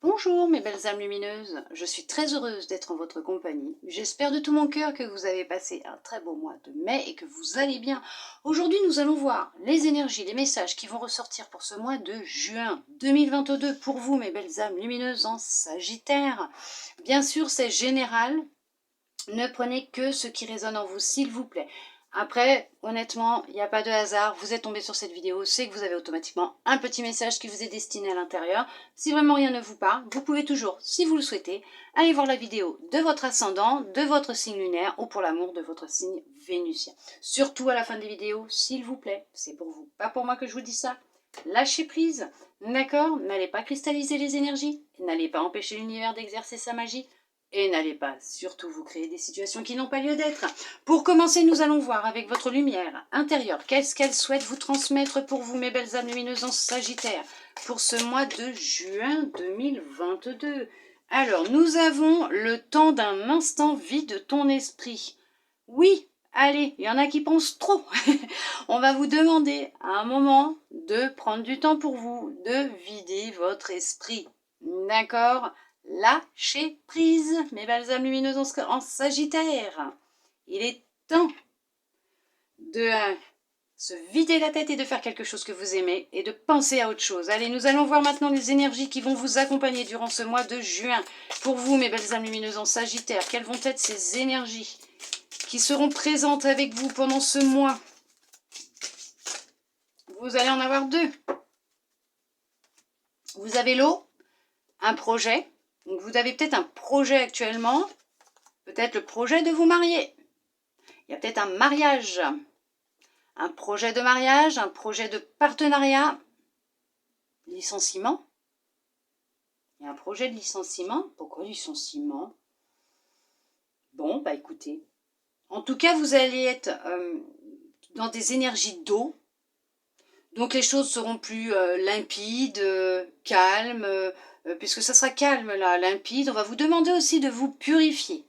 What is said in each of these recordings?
Bonjour mes belles âmes lumineuses, je suis très heureuse d'être en votre compagnie. J'espère de tout mon cœur que vous avez passé un très beau mois de mai et que vous allez bien. Aujourd'hui nous allons voir les énergies, les messages qui vont ressortir pour ce mois de juin 2022 pour vous mes belles âmes lumineuses en Sagittaire. Bien sûr c'est général, ne prenez que ce qui résonne en vous s'il vous plaît. Après, honnêtement, il n'y a pas de hasard, vous êtes tombé sur cette vidéo, c'est que vous avez automatiquement un petit message qui vous est destiné à l'intérieur. Si vraiment rien ne vous parle, vous pouvez toujours, si vous le souhaitez, aller voir la vidéo de votre ascendant, de votre signe lunaire ou pour l'amour de votre signe vénusien. Surtout à la fin des vidéos, s'il vous plaît, c'est pour vous, pas pour moi que je vous dis ça. Lâchez prise, d'accord? N'allez pas cristalliser les énergies, n'allez pas empêcher l'univers d'exercer sa magie. Et n'allez pas surtout vous créer des situations qui n'ont pas lieu d'être. Pour commencer, nous allons voir avec votre lumière intérieure qu'est-ce qu'elle souhaite vous transmettre pour vous, mes belles âmes lumineuses en Sagittaire, pour ce mois de juin 2022. Alors, nous avons le temps d'un instant vide ton esprit. Oui, allez, il y en a qui pensent trop. On va vous demander à un moment de prendre du temps pour vous, de vider votre esprit. D'accord ? Lâchez prise, mes belles âmes lumineuses en Sagittaire. Il est temps de se vider la tête et de faire quelque chose que vous aimez et de penser à autre chose. Allez, nous allons voir maintenant les énergies qui vont vous accompagner durant ce mois de juin. Pour vous, mes belles âmes lumineuses en Sagittaire, quelles vont être ces énergies qui seront présentes avec vous pendant ce mois? Vous allez en avoir deux. Vous avez l'eau, un projet. Donc vous avez peut-être un projet actuellement, peut-être le projet de vous marier. Il y a peut-être un mariage, un projet de mariage, un projet de partenariat, licenciement. Il y a un projet de licenciement. Pourquoi licenciement? Bon, bah écoutez. En tout cas, vous allez être dans des énergies d'eau. Donc les choses seront plus limpides, calmes, puisque ça sera calme là, limpide. On va vous demander aussi de vous purifier.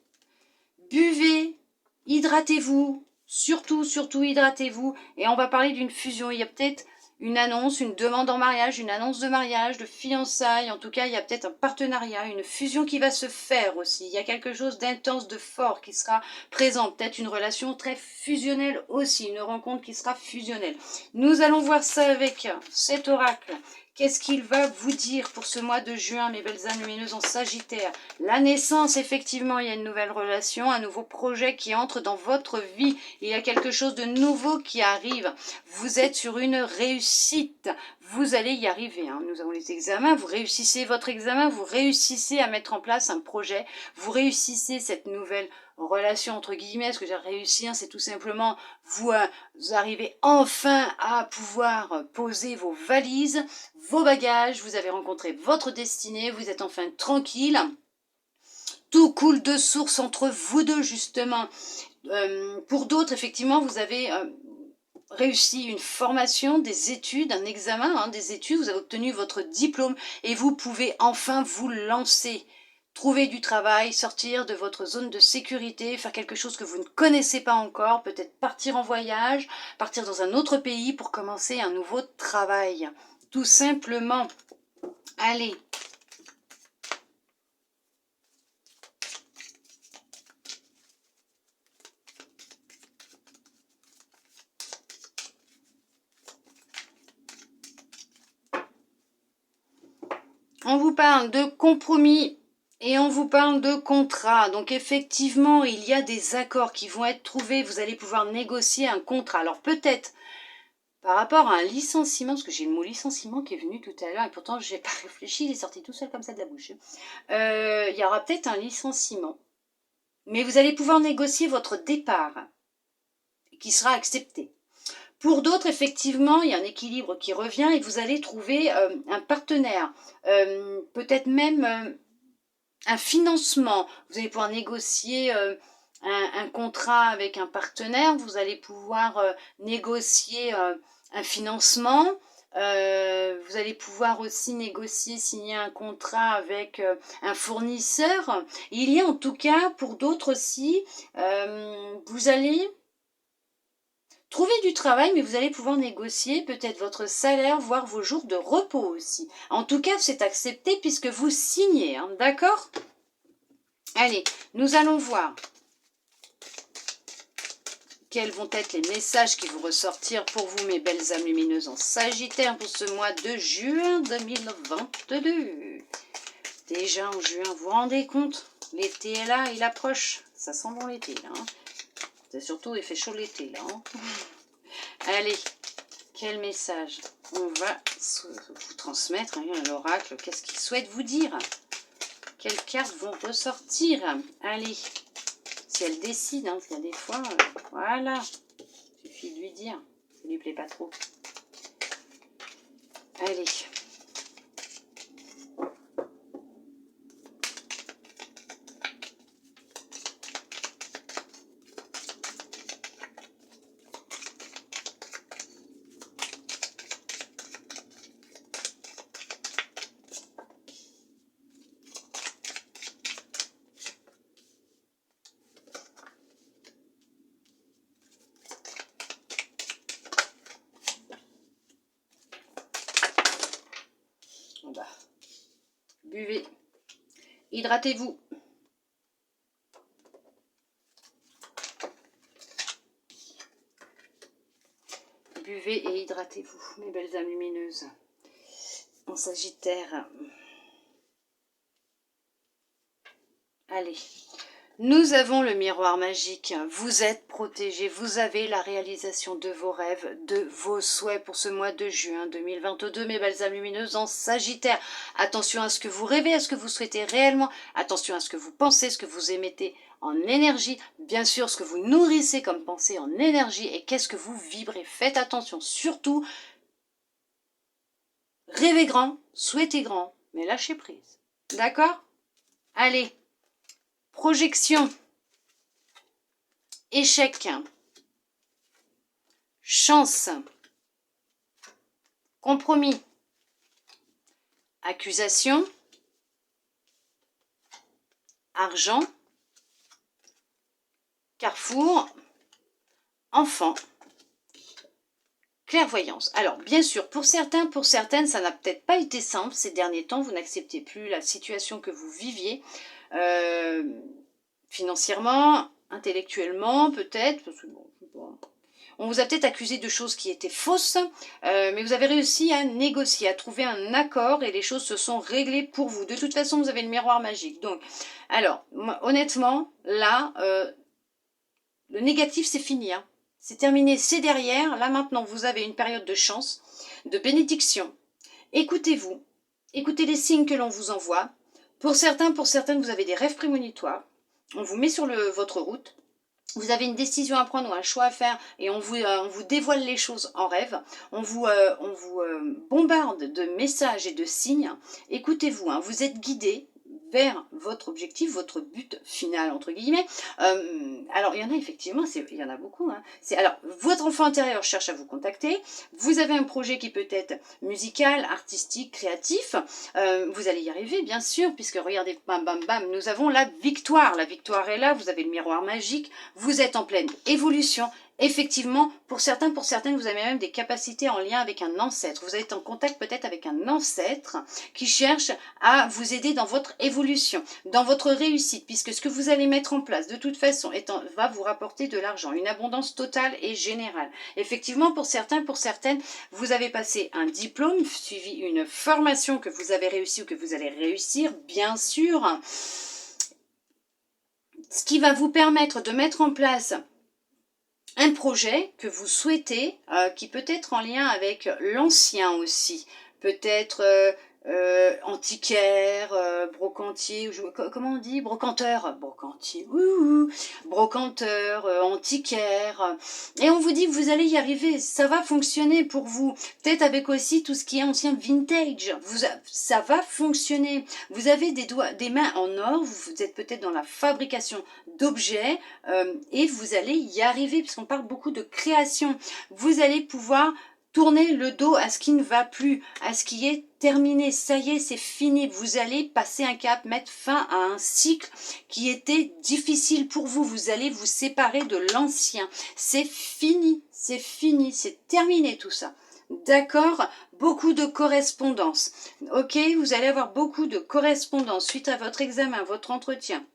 Buvez, hydratez-vous, surtout hydratez-vous. Et on va parler d'une fusion. Il y a peut-être une annonce, une demande en mariage, une annonce de mariage, de fiançailles. En tout cas, il y a peut-être un partenariat, une fusion qui va se faire aussi. Il y a quelque chose d'intense, de fort qui sera présent. Peut-être une relation très fusionnelle aussi, une rencontre qui sera fusionnelle. Nous allons voir ça avec cet oracle. Qu'est-ce qu'il va vous dire pour ce mois de juin, mes belles âmes lumineuses en Sagittaire? La naissance, effectivement, il y a une nouvelle relation, un nouveau projet qui entre dans votre vie. Il y a quelque chose de nouveau qui arrive. Vous êtes sur une réussite. Vous allez y arriver. Hein. Nous avons les examens. Vous réussissez votre examen. Vous réussissez à mettre en place un projet. Vous réussissez cette nouvelle relation entre guillemets. Ce que j'ai réussi, hein, c'est tout simplement vous arrivez enfin à pouvoir poser vos valises, vos bagages. Vous avez rencontré votre destinée. Vous êtes enfin tranquille. Tout coule de source entre vous deux, justement. Pour d'autres, effectivement, vous avez réussi une formation, des études, un examen, hein, des études, vous avez obtenu votre diplôme et vous pouvez enfin vous lancer. Trouver du travail, sortir de votre zone de sécurité, faire quelque chose que vous ne connaissez pas encore, peut-être partir en voyage, partir dans un autre pays pour commencer un nouveau travail. Tout simplement. Allez. On vous parle de compromis et on vous parle de contrat. Donc effectivement, il y a des accords qui vont être trouvés. Vous allez pouvoir négocier un contrat. Alors peut-être par rapport à un licenciement, parce que j'ai le mot licenciement qui est venu tout à l'heure et pourtant je n'ai pas réfléchi, il est sorti tout seul comme ça de la bouche. Il y aura peut-être un licenciement. Mais vous allez pouvoir négocier votre départ qui sera accepté. Pour d'autres, effectivement, il y a un équilibre qui revient et vous allez trouver un partenaire, peut-être même un financement. Vous allez pouvoir négocier un contrat avec un partenaire, vous allez pouvoir négocier un financement, vous allez pouvoir aussi négocier, signer un contrat avec un fournisseur. Il y a en tout cas, pour d'autres aussi, vous allez Trouvez du travail, mais vous allez pouvoir négocier peut-être votre salaire, voire vos jours de repos aussi. En tout cas, c'est accepté puisque vous signez, hein, d'accord? Allez, nous allons voir quels vont être les messages qui vont ressortir pour vous, mes belles âmes lumineuses en Sagittaire, pour ce mois de juin 2022. Déjà en juin, vous vous rendez compte? L'été est là, il approche. Ça sent bon l'été, là. Hein. C'est surtout, il fait chaud l'été, là. Hein. Allez, quel message on va vous transmettre, hein, l'oracle? Qu'est-ce qu'il souhaite vous dire? Quelles cartes vont ressortir? Allez, si elle décide, hein, parce qu'il y a des fois, voilà, il suffit de lui dire, ça lui plaît pas trop. Allez. Buvez, hydratez-vous. Buvez et hydratez-vous, mes belles âmes lumineuses. En Sagittaire. Allez. Nous avons le miroir magique, vous êtes protégés, vous avez la réalisation de vos rêves, de vos souhaits pour ce mois de juin 2022, mes belles âmes lumineuses en Sagittaire. Attention à ce que vous rêvez, à ce que vous souhaitez réellement, attention à ce que vous pensez, ce que vous émettez en énergie, bien sûr ce que vous nourrissez comme pensée en énergie et qu'est-ce que vous vibrez. Faites attention, surtout, rêvez grand, souhaitez grand, mais lâchez prise. D'accord? Allez. Projection, échec, chance, compromis, accusation, argent, carrefour, enfant, clairvoyance. Alors, bien sûr, pour certains, pour certaines, ça n'a peut-être pas été simple ces derniers temps. Vous n'acceptez plus la situation que vous viviez. Financièrement, intellectuellement, peut-être, parce que bon, on vous a peut-être accusé de choses qui étaient fausses, mais vous avez réussi à négocier, à trouver un accord et les choses se sont réglées pour vous. De toute façon, vous avez le miroir magique. Donc, alors, moi, honnêtement, là, le négatif, c'est fini. Hein. C'est terminé, c'est derrière. Là, maintenant, vous avez une période de chance, de bénédiction. Écoutez-vous, écoutez les signes que l'on vous envoie. Pour certains, pour certaines, vous avez des rêves prémonitoires. On vous met sur votre route. Vous avez une décision à prendre ou un choix à faire et on vous dévoile les choses en rêve. On vous bombarde de messages et de signes. Écoutez-vous, hein, vous êtes guidés vers votre objectif, votre but final, entre guillemets. Alors, il y en a effectivement, il y en a beaucoup. Hein. Alors, votre enfant intérieur cherche à vous contacter. Vous avez un projet qui peut être musical, artistique, créatif. Vous allez y arriver, bien sûr, puisque regardez, bam, bam, bam, nous avons la victoire. La victoire est là, vous avez le miroir magique. Vous êtes en pleine évolution. Effectivement, pour certains, pour certaines, vous avez même des capacités en lien avec un ancêtre. Vous êtes en contact peut-être avec un ancêtre qui cherche à vous aider dans votre évolution, dans votre réussite, puisque ce que vous allez mettre en place, de toute façon, va vous rapporter de l'argent, une abondance totale et générale. Effectivement, pour certains, pour certaines, vous avez passé un diplôme, suivi une formation que vous avez réussi ou que vous allez réussir, bien sûr, ce qui va vous permettre de mettre en place un projet que vous souhaitez, qui peut être en lien avec l'ancien aussi, peut-être antiquaire, brocantier, comment on dit, brocanteur, brocantier, brocanteur, antiquaire, et on vous dit que vous allez y arriver, ça va fonctionner pour vous, peut-être avec aussi tout ce qui est ancien vintage, ça va fonctionner, vous avez des mains en or, vous êtes peut-être dans la fabrication d'objets, et vous allez y arriver, puisqu'on parle beaucoup de création, vous allez pouvoir tournez le dos à ce qui ne va plus, à ce qui est terminé. Ça y est, c'est fini. Vous allez passer un cap, mettre fin à un cycle qui était difficile pour vous. Vous allez vous séparer de l'ancien. C'est fini, c'est terminé tout ça. D'accord? Beaucoup de correspondance. Ok, vous allez avoir beaucoup de correspondance suite à votre examen, votre entretien.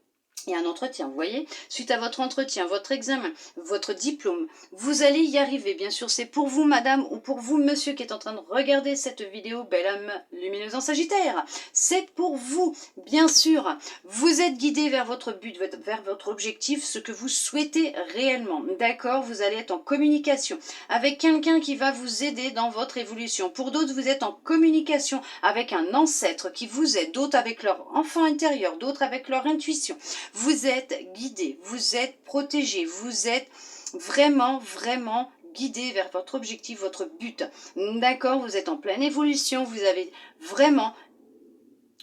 Il y a un entretien, vous voyez, suite à votre entretien, votre examen, votre diplôme, vous allez y arriver. Bien sûr, c'est pour vous, madame, ou pour vous, monsieur, qui est en train de regarder cette vidéo, belle âme lumineuse en Sagittaire. C'est pour vous, bien sûr. Vous êtes guidé vers votre but, vers votre objectif, ce que vous souhaitez réellement. D'accord? Vous allez être en communication avec quelqu'un qui va vous aider dans votre évolution. Pour d'autres, vous êtes en communication avec un ancêtre qui vous aide, d'autres avec leur enfant intérieur, d'autres avec leur intuition. Vous êtes guidé, vous êtes protégé, vous êtes vraiment guidé vers votre objectif, votre but. D'accord, vous êtes en pleine évolution, vous avez vraiment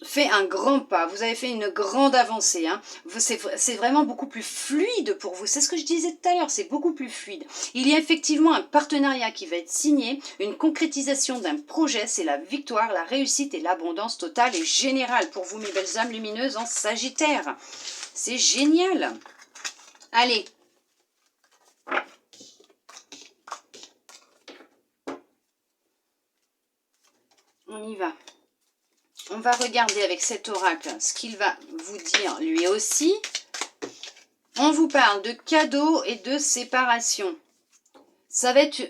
fait un grand pas, vous avez fait une grande avancée. Hein. C'est vraiment beaucoup plus fluide pour vous. C'est ce que je disais tout à l'heure, c'est beaucoup plus fluide. Il y a effectivement un partenariat qui va être signé, une concrétisation d'un projet, c'est la victoire, la réussite et l'abondance totale et générale pour vous, mes belles âmes lumineuses en Sagittaire. C'est génial. Allez. On y va. On va regarder avec cet oracle ce qu'il va vous dire lui aussi. On vous parle de cadeaux et de séparation. Ça va être...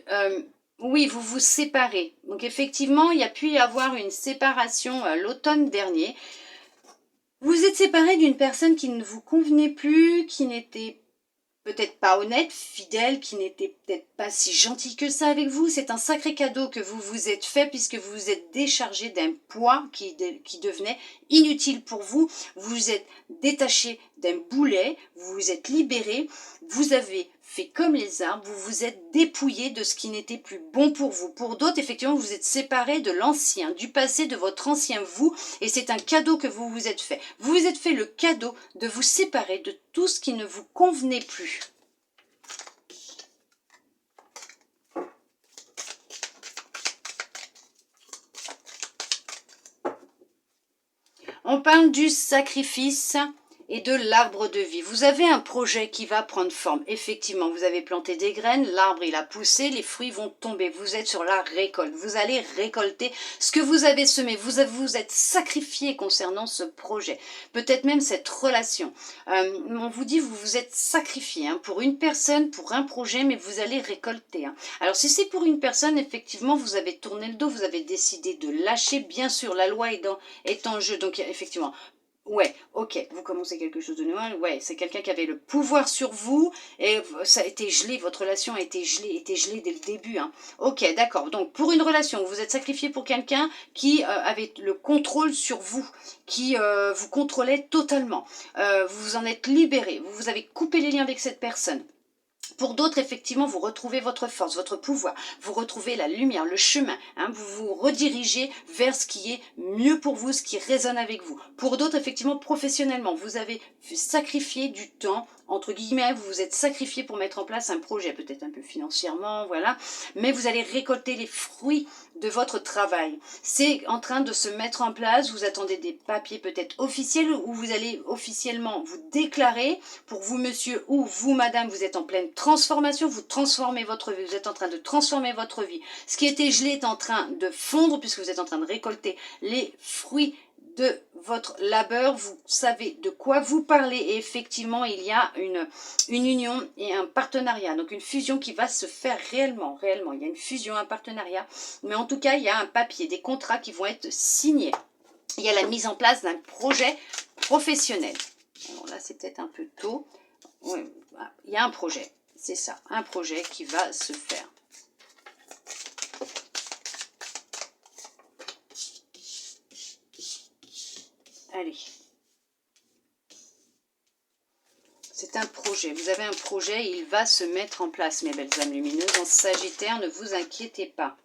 oui, vous vous séparez. Donc effectivement, il y a pu y avoir une séparation l'automne dernier. Vous êtes séparé d'une personne qui ne vous convenait plus, qui n'était peut-être pas honnête, fidèle, qui n'était peut-être pas si gentil que ça avec vous. C'est un sacré cadeau que vous vous êtes fait puisque vous vous êtes déchargé d'un poids qui devenait inutile pour vous. Vous vous êtes détaché d'un boulet, vous vous êtes libéré, vous avez fait comme les arbres, vous vous êtes dépouillé de ce qui n'était plus bon pour vous. Pour d'autres, effectivement, vous êtes séparé de l'ancien, du passé, de votre ancien vous, et c'est un cadeau que vous vous êtes fait. Vous vous êtes fait le cadeau de vous séparer de tout ce qui ne vous convenait plus. On parle du sacrifice et de l'arbre de vie. Vous avez un projet qui va prendre forme. Effectivement, vous avez planté des graines, l'arbre il a poussé, les fruits vont tomber. Vous êtes sur la récolte. Vous allez récolter ce que vous avez semé. Vous êtes sacrifié concernant ce projet. Peut-être même cette relation. On vous dit, vous vous êtes sacrifié pour une personne, pour un projet, mais vous allez récolter. Alors si c'est pour une personne, effectivement, vous avez tourné le dos, vous avez décidé de lâcher. Bien sûr, la loi est en jeu. Donc effectivement, ouais, ok, vous commencez quelque chose de nouveau, ouais, c'est quelqu'un qui avait le pouvoir sur vous, et ça a été gelé, votre relation a été gelée dès le début, hein. Ok, d'accord, donc pour une relation, vous êtes sacrifié pour quelqu'un qui avait le contrôle sur vous, qui vous contrôlait totalement, vous vous en êtes libéré, vous avez coupé les liens avec cette personne. Pour d'autres, effectivement, vous retrouvez votre force, votre pouvoir, vous retrouvez la lumière, le chemin, vous vous redirigez vers ce qui est mieux pour vous, ce qui résonne avec vous. Pour d'autres, effectivement, professionnellement, vous avez sacrifié du temps, entre guillemets, vous vous êtes sacrifié pour mettre en place un projet, peut-être un peu financièrement, voilà, mais vous allez récolter les fruits de votre travail. C'est en train de se mettre en place, vous attendez des papiers peut-être officiels où vous allez officiellement vous déclarer. Pour vous monsieur ou vous madame, vous êtes en pleine transformation, vous transformez votre vie, vous êtes en train de transformer votre vie. Ce qui était gelé est en train de fondre puisque vous êtes en train de récolter les fruits de votre labeur, vous savez de quoi vous parlez et effectivement il y a une union et un partenariat, donc une fusion qui va se faire réellement, il y a une fusion, un partenariat, mais en tout cas il y a un papier, des contrats qui vont être signés, il y a la mise en place d'un projet professionnel. Alors là c'est peut-être un peu tôt, oui, il y a un projet, c'est ça, un projet qui va se faire. Allez. C'est un projet. Vous avez un projet et il va se mettre en place, mes belles âmes lumineuses. En Sagittaire, ne vous inquiétez pas.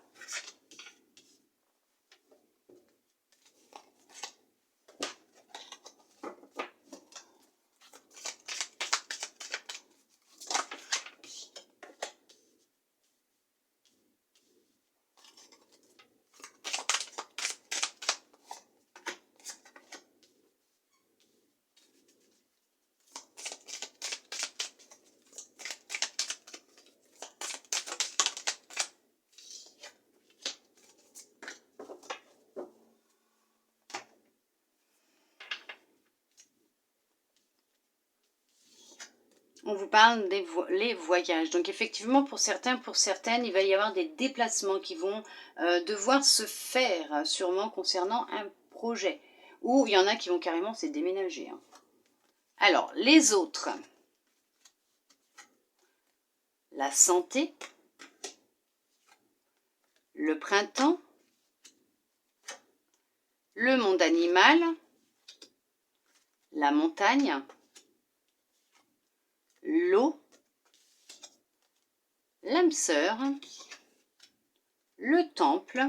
On vous parle des les voyages. Donc effectivement, pour certains, pour certaines, il va y avoir des déplacements qui vont devoir se faire, sûrement concernant un projet. Ou il y en a qui vont carrément se déménager. Hein. Alors, les autres. La santé. Le printemps. Le monde animal. La montagne. L'eau. L'âme sœur. Le temple.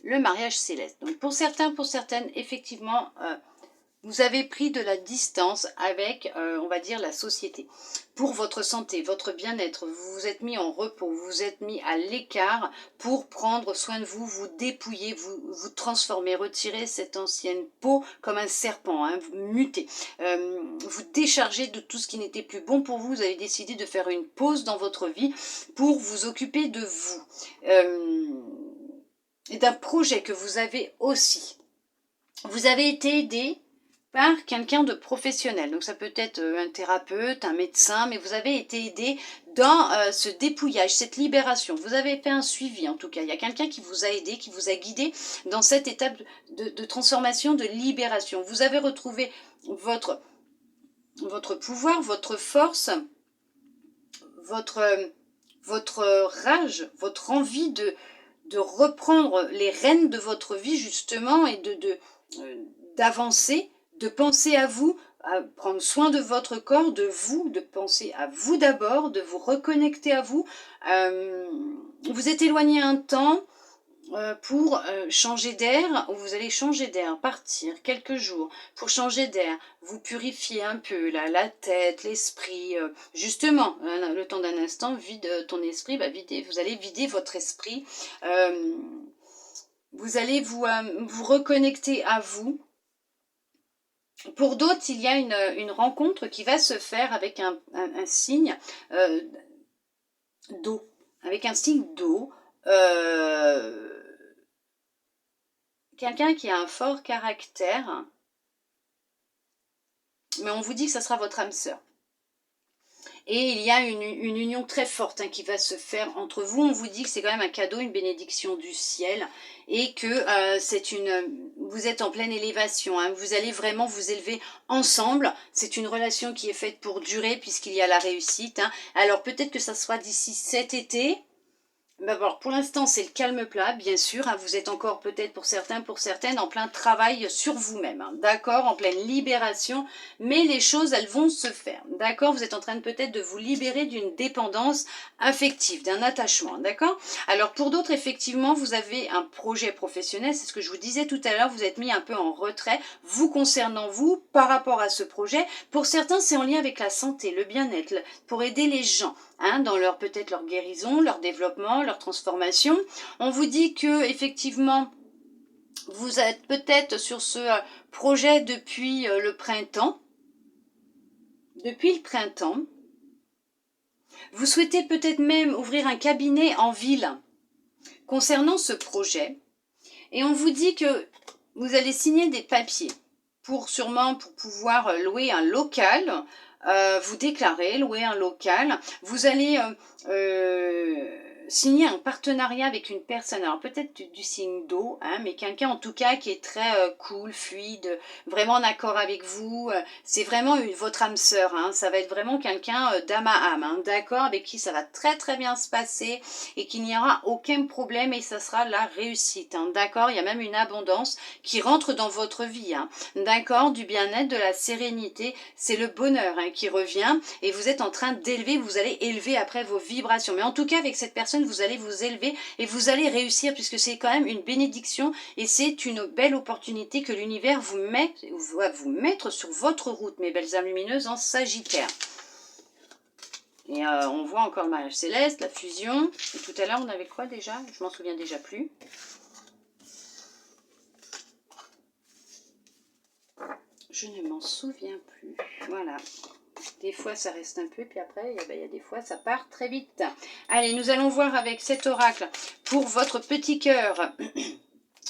Le mariage céleste. Donc pour certains, pour certaines, effectivement, vous avez pris de la distance avec, on va dire, la société. Pour votre santé, votre bien-être, vous vous êtes mis en repos, vous vous êtes mis à l'écart pour prendre soin de vous, vous dépouiller, vous transformer, retirer cette ancienne peau comme un serpent, hein, muter. Vous décharger de tout ce qui n'était plus bon pour vous. Vous avez décidé de faire une pause dans votre vie pour vous occuper de vous. Et d'un projet que vous avez aussi. Vous avez été aidé par quelqu'un de professionnel. Donc ça peut être un thérapeute, un médecin, mais vous avez été aidé dans ce dépouillage, cette libération. Vous avez fait un suivi en tout cas. Il y a quelqu'un qui vous a aidé, qui vous a guidé dans cette étape de transformation, de libération. Vous avez retrouvé votre pouvoir, votre force, votre rage, votre envie de reprendre les rênes de votre vie justement et d'avancer, de penser à vous, à prendre soin de votre corps, de vous, de penser à vous d'abord, de vous reconnecter à vous. Vous êtes éloigné un temps pour changer d'air, ou vous allez changer d'air, partir quelques jours pour changer d'air, vous purifier un peu la tête, l'esprit, justement, le temps d'un instant, vide ton esprit, vous allez vider votre esprit, vous allez vous reconnecter à vous. Pour d'autres, il y a une rencontre qui va se faire avec un signe d'eau, avec un signe d'eau, quelqu'un qui a un fort caractère, mais on vous dit que ça sera votre âme sœur. Et il y a une union très forte qui va se faire entre vous. On vous dit que c'est quand même un cadeau, une bénédiction du ciel. Et que vous êtes en pleine élévation. Hein. Vous allez vraiment vous élever ensemble. C'est une relation qui est faite pour durer puisqu'il y a la réussite. Hein. Alors peut-être que ça sera d'ici cet été. Alors, pour l'instant, c'est le calme plat, bien sûr. Hein, vous êtes encore peut-être pour certains, pour certaines, en plein travail sur vous-même. Hein, d'accord, en pleine libération. Mais les choses, elles vont se faire. D'accord, vous êtes en train peut-être de vous libérer d'une dépendance affective, d'un attachement. D'accord. Alors, pour d'autres, effectivement, vous avez un projet professionnel. C'est ce que je vous disais tout à l'heure. Vous êtes mis un peu en retrait, vous concernant vous, par rapport à ce projet. Pour certains, c'est en lien avec la santé, le bien-être, pour aider les gens. Hein, dans peut-être leur guérison, leur développement, leur transformation. On vous dit que effectivement, vous êtes peut-être sur ce projet depuis le printemps. Depuis le printemps. Vous souhaitez peut-être même ouvrir un cabinet en ville concernant ce projet. Et on vous dit que vous allez signer des papiers pour pouvoir louer un local. Vous déclarez, louer un local, vous allez signer un partenariat avec une personne, alors peut-être du signe d'eau, hein, mais quelqu'un en tout cas qui est très cool, fluide, vraiment en accord avec vous, c'est vraiment votre âme sœur, hein, ça va être vraiment quelqu'un d'âme à âme, hein, d'accord, avec qui ça va très très bien se passer et qu'il n'y aura aucun problème et ça sera la réussite, hein, d'accord, il y a même une abondance qui rentre dans votre vie, hein, d'accord, du bien-être, de la sérénité, c'est le bonheur hein, qui revient et vous êtes en train d'élever, vous allez élever après vos vibrations, mais en tout cas avec cette personne vous allez vous élever et vous allez réussir puisque c'est quand même une bénédiction et c'est une belle opportunité que l'univers va vous mettre sur votre route, mes belles âmes lumineuses en Sagittaire. Et on voit encore le mariage céleste, la fusion. Et tout à l'heure on avait quoi déjà? Je m'en souviens déjà plus. Je ne m'en souviens plus. Voilà. Des fois, ça reste un peu, puis après, il y a des fois, ça part très vite. Allez, nous allons voir avec cet oracle pour votre petit cœur.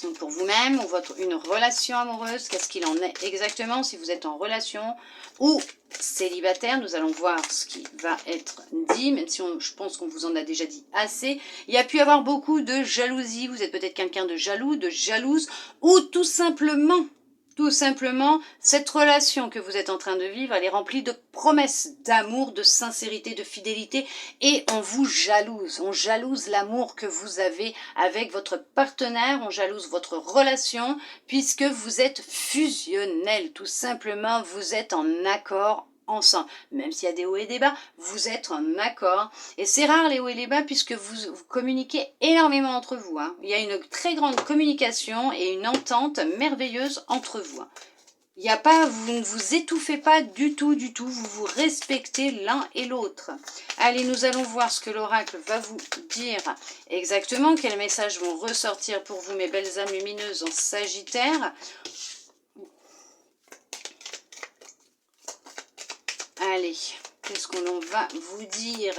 Donc pour vous-même ou une relation amoureuse, qu'est-ce qu'il en est exactement si vous êtes en relation ou célibataire. Nous allons voir ce qui va être dit, même si je pense qu'on vous en a déjà dit assez. Il y a pu y avoir beaucoup de jalousie, vous êtes peut-être quelqu'un de jaloux, de jalouse, ou tout simplement, cette relation que vous êtes en train de vivre, elle est remplie de promesses d'amour, de sincérité, de fidélité, et on vous jalouse. On jalouse l'amour que vous avez avec votre partenaire, on jalouse votre relation, puisque vous êtes fusionnel, tout simplement, vous êtes en accord ensemble. Même s'il y a des hauts et des bas, vous êtes en accord. Et c'est rare les hauts et les bas puisque vous communiquez énormément entre vous. Hein. Il y a une très grande communication et une entente merveilleuse entre vous. Hein. Il y a pas, vous ne vous étouffez pas du tout, vous vous respectez l'un et l'autre. Allez, nous allons voir ce que l'oracle va vous dire exactement, quels messages vont ressortir pour vous, mes belles âmes lumineuses en Sagittaire. Allez, qu'est-ce que l'on va vous dire?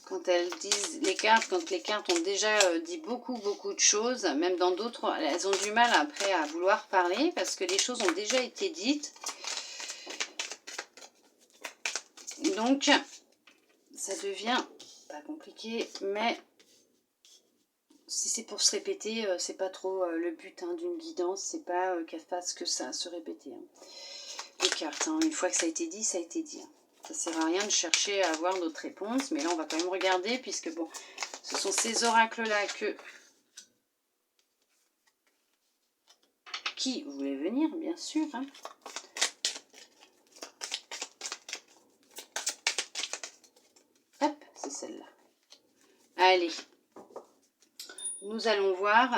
Quand elles disent les cartes, quand les cartes ont déjà dit beaucoup de choses, même dans d'autres, elles ont du mal après à vouloir parler parce que les choses ont déjà été dites. Donc, ça devient pas compliqué, mais si c'est pour se répéter, c'est pas trop le but hein, d'une guidance, c'est pas qu'elle fasse que ça, se répéter. Hein. Les cartes, hein, une fois que ça a été dit, ça a été dit. Hein. Ça sert à rien de chercher à avoir d'autres réponses, mais là on va quand même regarder, puisque bon, ce sont ces oracles-là qui voulaient venir, bien sûr. Hein. Hop, c'est celle-là. Allez, nous allons voir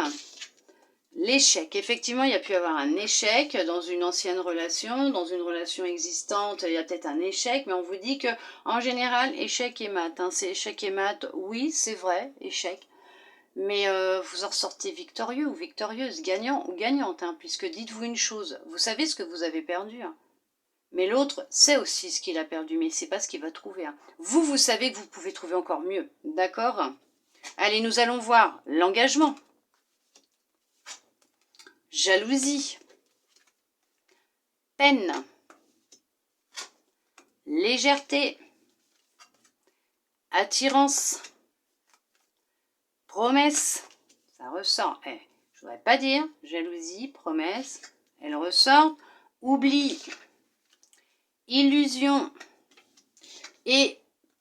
l'échec. Effectivement, il y a pu y avoir un échec dans une ancienne relation, dans une relation existante, il y a peut-être un échec, mais on vous dit que en général, échec et mat. Hein, c'est échec et mat, oui, c'est vrai, échec. Mais vous en ressortez victorieux ou victorieuse, gagnant ou gagnante, hein, puisque dites-vous une chose, vous savez ce que vous avez perdu, hein. Mais l'autre sait aussi ce qu'il a perdu, mais c'est pas ce qu'il va trouver. Hein. Vous savez que vous pouvez trouver encore mieux, d'accord? Allez, nous allons voir l'engagement. Jalousie. Peine. Légèreté. Attirance. Promesse. Ça ressort. Je ne voudrais pas dire jalousie, promesse. Elle ressort. Oubli. Illusion. Et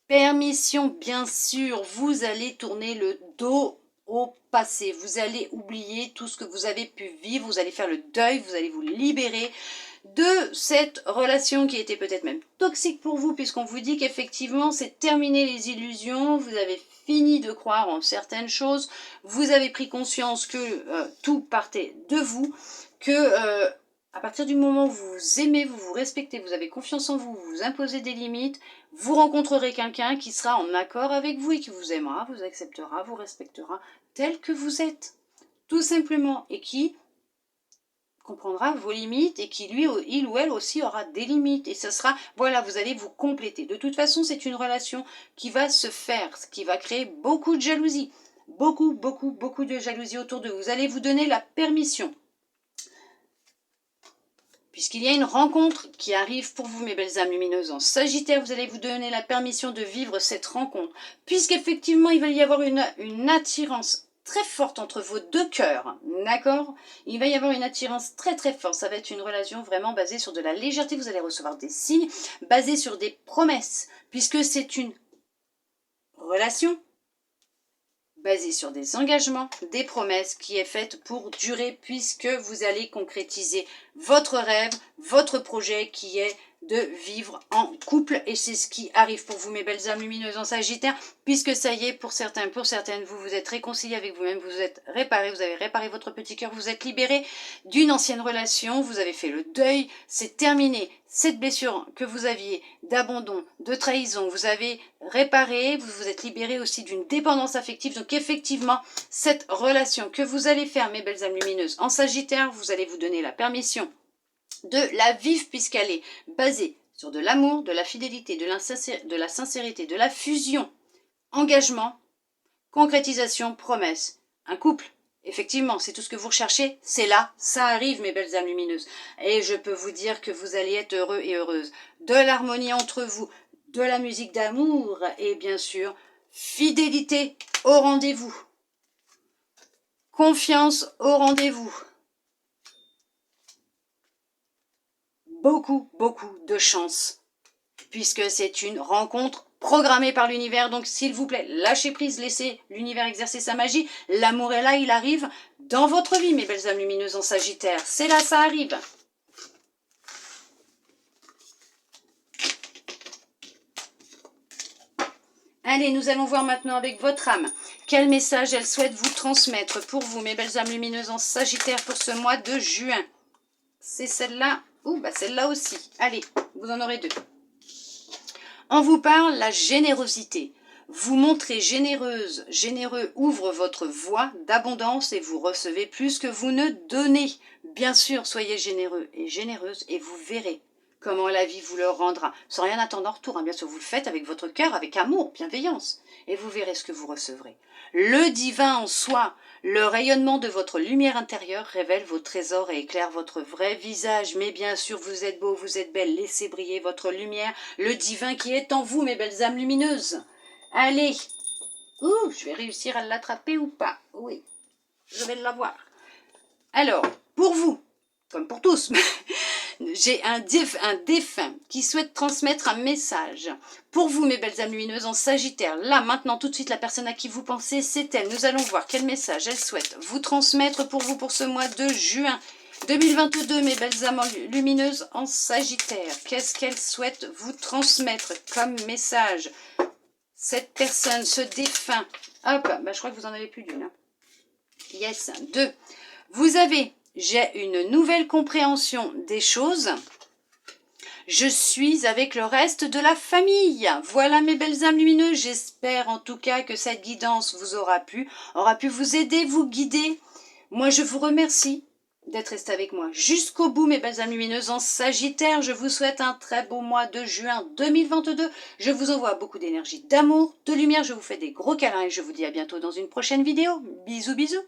permission, bien sûr, vous allez tourner le dos au passé. Vous allez oublier tout ce que vous avez pu vivre. Vous allez faire le deuil. Vous allez vous libérer de cette relation qui était peut-être même toxique pour vous, puisqu'on vous dit qu'effectivement, c'est terminer les illusions. Vous avez fini de croire en certaines choses. Vous avez pris conscience que tout partait de vous, que à partir du moment où vous vous aimez, vous vous respectez, vous avez confiance en vous, vous vous imposez des limites, vous rencontrerez quelqu'un qui sera en accord avec vous et qui vous aimera, vous acceptera, vous respectera tel que vous êtes, tout simplement, et qui comprendra vos limites et qui lui, il ou elle aussi aura des limites. Et ce sera, voilà, vous allez vous compléter. De toute façon, c'est une relation qui va se faire, qui va créer beaucoup de jalousie, beaucoup de jalousie autour de vous. Vous allez vous donner la permission. Puisqu'il y a une rencontre qui arrive pour vous, mes belles âmes lumineuses, en Sagittaire, vous allez vous donner la permission de vivre cette rencontre. Puisqu'effectivement, il va y avoir une attirance très forte entre vos deux cœurs, d'accord? Il va y avoir une attirance très forte. Ça va être une relation vraiment basée sur de la légèreté. Vous allez recevoir des signes basés sur des promesses, puisque c'est une relation basée sur des engagements, des promesses qui est faite pour durer, puisque vous allez concrétiser votre rêve, votre projet qui est de vivre en couple. Et c'est ce qui arrive pour vous, mes belles âmes lumineuses en Sagittaire, puisque ça y est, pour certains, pour certaines, vous vous êtes réconciliés avec vous-même, vous êtes réparé, vous avez réparé votre petit cœur, vous êtes libéré d'une ancienne relation, vous avez fait le deuil, c'est terminé. Cette blessure que vous aviez d'abandon, de trahison, vous avez réparé, vous vous êtes libéré aussi d'une dépendance affective. Donc effectivement, cette relation que vous allez faire, mes belles âmes lumineuses, en Sagittaire, vous allez vous donner la permission de la vivre puisqu'elle est basée sur de l'amour, de la fidélité, de la sincérité, de la fusion, engagement, concrétisation, promesse. Un couple, effectivement, c'est tout ce que vous recherchez, c'est là, ça arrive mes belles âmes lumineuses. Et je peux vous dire que vous allez être heureux et heureuses. De l'harmonie entre vous, de la musique d'amour et bien sûr, fidélité au rendez-vous. Confiance au rendez-vous. Beaucoup de chance, puisque c'est une rencontre programmée par l'univers. Donc s'il vous plaît, lâchez prise, laissez l'univers exercer sa magie. L'amour est là, il arrive dans votre vie, mes belles âmes lumineuses en Sagittaire. C'est là, ça arrive. Allez, nous allons voir maintenant avec votre âme quel message elle souhaite vous transmettre pour vous, mes belles âmes lumineuses en Sagittaire, pour ce mois de juin. C'est celle-là. Ouh, bah celle-là aussi. Allez, vous en aurez deux. On vous parle la générosité. Vous montrez généreuse, généreux ouvre votre voie d'abondance et vous recevez plus que vous ne donnez. Bien sûr, soyez généreux et généreuse et vous verrez comment la vie vous le rendra. Sans rien attendre en retour, hein. Bien sûr, vous le faites avec votre cœur, avec amour, bienveillance. Et vous verrez ce que vous recevrez. Le divin en soi, le rayonnement de votre lumière intérieure révèle vos trésors et éclaire votre vrai visage. Mais bien sûr, vous êtes beau, vous êtes belle, laissez briller votre lumière, le divin qui est en vous, mes belles âmes lumineuses. Allez. Ouh, je vais réussir à l'attraper ou pas? Oui, je vais l'avoir. Alors, pour vous, comme pour tous, j'ai un défunt qui souhaite transmettre un message. Pour vous, mes belles âmes lumineuses en Sagittaire, là, maintenant, tout de suite, la personne à qui vous pensez, c'est elle. Nous allons voir quel message elle souhaite vous transmettre pour vous pour ce mois de juin 2022, mes belles âmes lumineuses en Sagittaire. Qu'est-ce qu'elle souhaite vous transmettre comme message? Cette personne, ce défunt. Hop, bah, je crois que vous en avez plus d'une. Hein. Yes, 2. Vous avez... J'ai une nouvelle compréhension des choses. Je suis avec le reste de la famille. Voilà mes belles âmes lumineuses. J'espère en tout cas que cette guidance vous aura pu vous aider, vous guider. Moi, je vous remercie d'être resté avec moi jusqu'au bout, mes belles âmes lumineuses en Sagittaire. Je vous souhaite un très beau mois de juin 2022. Je vous envoie beaucoup d'énergie, d'amour, de lumière. Je vous fais des gros câlins et je vous dis à bientôt dans une prochaine vidéo. Bisous, bisous.